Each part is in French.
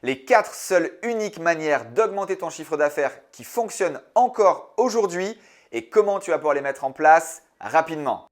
les 4 seules uniques manières d'augmenter ton chiffre d'affaires qui fonctionnent encore aujourd'hui et comment tu vas pouvoir les mettre en place rapidement.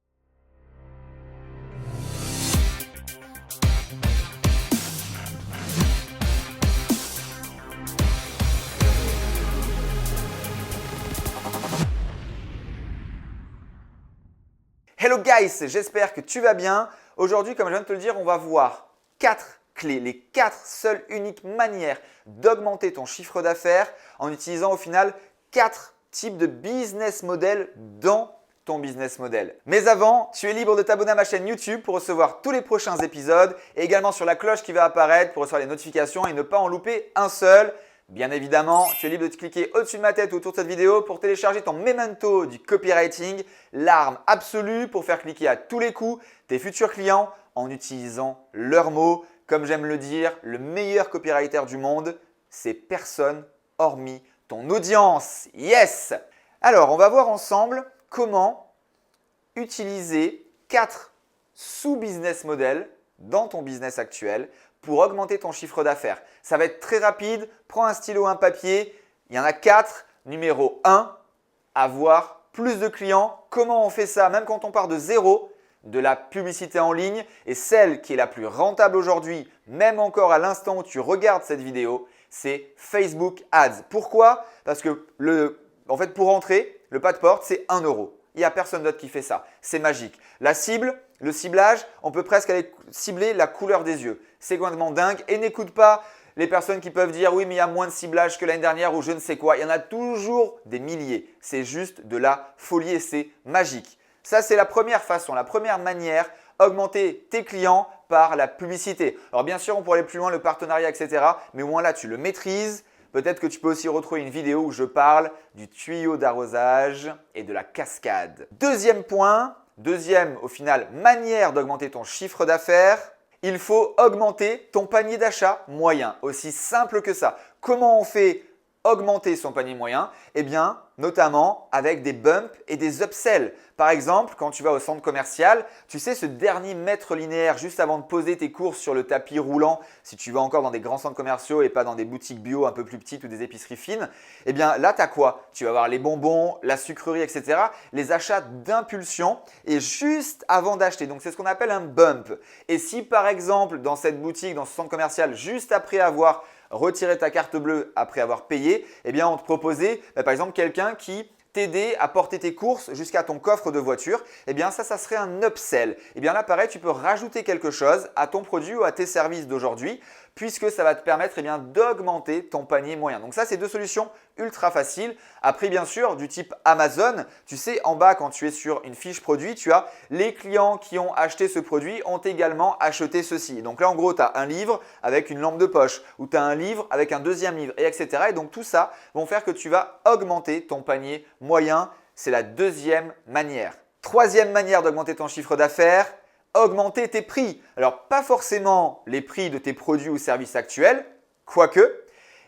Hello guys, j'espère que tu vas bien. Aujourd'hui, comme je viens de te le dire, on va voir 4 clés, les 4 seules uniques manières d'augmenter ton chiffre d'affaires en utilisant au final 4 types de business model dans ton business model. Mais avant, tu es libre de t'abonner à ma chaîne YouTube pour recevoir tous les prochains épisodes et également sur la cloche qui va apparaître pour recevoir les notifications et ne pas en louper un seul. Bien évidemment, tu es libre de cliquer au-dessus de ma tête ou autour de cette vidéo pour télécharger ton memento du copywriting, l'arme absolue pour faire cliquer à tous les coups tes futurs clients en utilisant leurs mots. Comme j'aime le dire, le meilleur copywriter du monde, c'est personne hormis ton audience. Yes! Alors, on va voir ensemble comment utiliser 4 sous-business models dans ton business actuel pour augmenter ton chiffre d'affaires. Ça va être très rapide. Prends un stylo, un papier. Il y en a 4. Numéro 1, avoir plus de clients. Comment on fait ça? Même quand on part de zéro, de la publicité en ligne. Et celle qui est la plus rentable aujourd'hui, même encore à l'instant où tu regardes cette vidéo, c'est Facebook Ads. Pourquoi? Parce que en fait, pour entrer, le pas de porte, c'est 1 euro. Il n'y a personne d'autre qui fait ça. C'est magique. La cible, le ciblage, on peut presque aller cibler la couleur des yeux. C'est complètement dingue. Et n'écoute pas les personnes qui peuvent dire « oui, mais il y a moins de ciblage que l'année dernière » ou je ne sais quoi. Il y en a toujours des milliers. C'est juste de la folie et c'est magique. Ça, c'est la première façon, la première manière, augmenter tes clients par la publicité. Alors bien sûr, on pourrait aller plus loin, le partenariat, etc. Mais au moins là, tu le maîtrises. Peut-être que tu peux aussi retrouver une vidéo où je parle du tuyau d'arrosage et de la cascade. Deuxième point, deuxième au final manière d'augmenter ton chiffre d'affaires, il faut augmenter ton panier d'achat moyen. Aussi simple que ça. Comment on fait augmenter son panier moyen? Eh bien, notamment avec des bumps et des upsells. Par exemple, quand tu vas au centre commercial, tu sais ce dernier mètre linéaire juste avant de poser tes courses sur le tapis roulant, si tu vas encore dans des grands centres commerciaux et pas dans des boutiques bio un peu plus petites ou des épiceries fines, eh bien là, tu as quoi? Tu vas avoir les bonbons, la sucrerie, etc. Les achats d'impulsion et juste avant d'acheter. Donc, c'est ce qu'on appelle un bump. Et si par exemple, dans cette boutique, dans ce centre commercial, juste après avoir retiré ta carte bleue, après avoir payé, eh bien, on te proposait par exemple quelqu'un qui t'aider à porter tes courses jusqu'à ton coffre de voiture, eh bien ça serait un upsell. Eh bien là, pareil, tu peux rajouter quelque chose à ton produit ou à tes services d'aujourd'hui puisque ça va te permettre d'augmenter ton panier moyen. Donc ça, c'est 2 solutions ultra faciles. Après, bien sûr, du type Amazon, tu sais, en bas, quand tu es sur une fiche produit, tu as les clients qui ont acheté ce produit ont également acheté ceci. Donc là, en gros, tu as un livre avec une lampe de poche ou tu as un livre avec un deuxième livre, et etc. Et donc tout ça vont faire que tu vas augmenter ton panier moyen. C'est la deuxième manière. Troisième manière d'augmenter ton chiffre d'affaires, augmenter tes prix. Alors, pas forcément les prix de tes produits ou services actuels, quoique,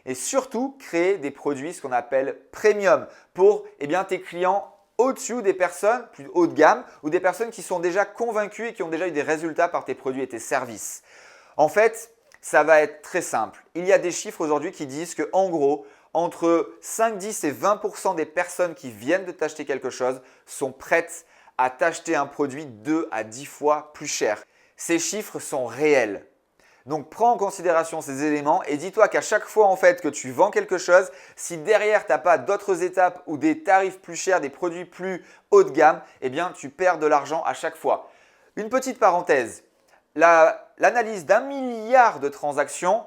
et surtout créer des produits, ce qu'on appelle premium, pour tes clients au-dessus des personnes plus haut de gamme ou des personnes qui sont déjà convaincues et qui ont déjà eu des résultats par tes produits et tes services. En fait, ça va être très simple. Il y a des chiffres aujourd'hui qui disent que, en gros, entre 5, 10 et 20% des personnes qui viennent de t'acheter quelque chose sont prêtes à t'acheter un produit 2 à 10 fois plus cher. Ces chiffres sont réels. Donc, prends en considération ces éléments et dis-toi qu'à chaque fois en fait que tu vends quelque chose, si derrière tu n'as pas d'autres étapes ou des tarifs plus chers, des produits plus haut de gamme, eh bien tu perds de l'argent à chaque fois. Une petite parenthèse, l'analyse d'1 milliard de transactions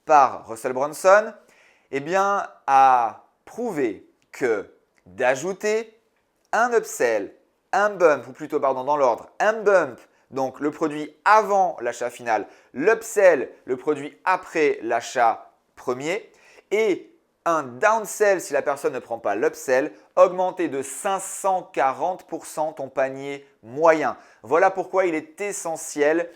par Russell Brunson a prouvé que d'ajouter un upsell, un bump, ou plutôt dans l'ordre, un bump, donc le produit avant l'achat final, l'upsell, le produit après l'achat premier, et un downsell si la personne ne prend pas l'upsell, augmenter de 540% ton panier moyen. Voilà pourquoi il est essentiel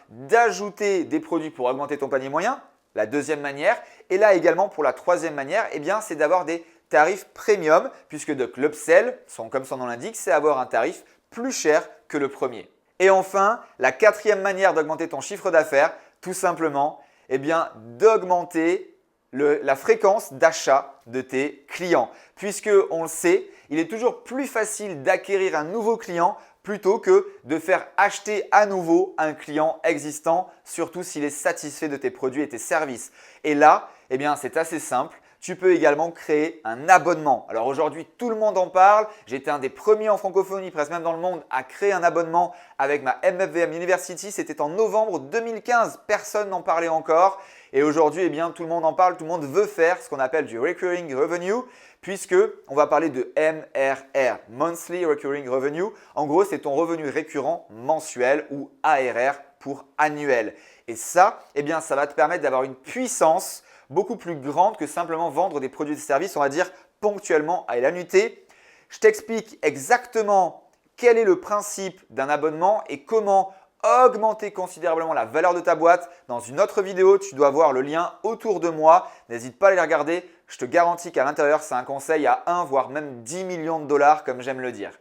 d'ajouter des produits pour augmenter ton panier moyen, la deuxième manière. Et là également pour la troisième manière, c'est d'avoir des tarif premium puisque l'upsell, comme son nom l'indique, c'est avoir un tarif plus cher que le premier. Et enfin, la quatrième manière d'augmenter ton chiffre d'affaires, tout simplement, eh bien, d'augmenter la fréquence d'achat de tes clients. Puisque, on le sait, il est toujours plus facile d'acquérir un nouveau client plutôt que de faire acheter à nouveau un client existant, surtout s'il est satisfait de tes produits et tes services. Et là, eh bien, c'est assez simple. Tu peux également créer un abonnement. Alors aujourd'hui, tout le monde en parle. J'ai été un des premiers en francophonie, presque même dans le monde, à créer un abonnement avec ma MFVM University. C'était en novembre 2015. Personne n'en parlait encore. Et aujourd'hui, eh bien, tout le monde en parle. Tout le monde veut faire ce qu'on appelle du Recurring Revenue, puisque on va parler de MRR, Monthly Recurring Revenue. En gros, c'est ton revenu récurrent mensuel ou ARR pour annuel. Et ça, eh bien, ça va te permettre d'avoir une puissance beaucoup plus grande que simplement vendre des produits et des services, on va dire ponctuellement à l'annuité. Je t'explique exactement quel est le principe d'un abonnement et comment augmenter considérablement la valeur de ta boîte dans une autre vidéo. Tu dois voir le lien autour de moi. N'hésite pas à les regarder. Je te garantis qu'à l'intérieur, c'est un conseil à 1 voire même 10 millions de dollars comme j'aime le dire.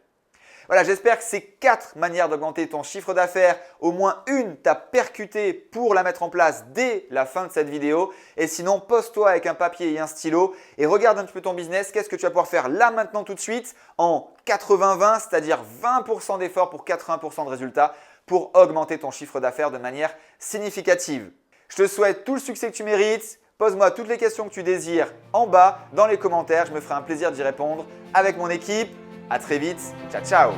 Voilà, j'espère que ces 4 manières d'augmenter ton chiffre d'affaires, au moins une t'a percuté pour la mettre en place dès la fin de cette vidéo. Et sinon, pose-toi avec un papier et un stylo et regarde un petit peu ton business. Qu'est-ce que tu vas pouvoir faire là maintenant tout de suite en 80-20, c'est-à-dire 20% d'efforts pour 80% de résultats pour augmenter ton chiffre d'affaires de manière significative. Je te souhaite tout le succès que tu mérites. Pose-moi toutes les questions que tu désires en bas dans les commentaires. Je me ferai un plaisir d'y répondre avec mon équipe. À très vite. Ciao, ciao.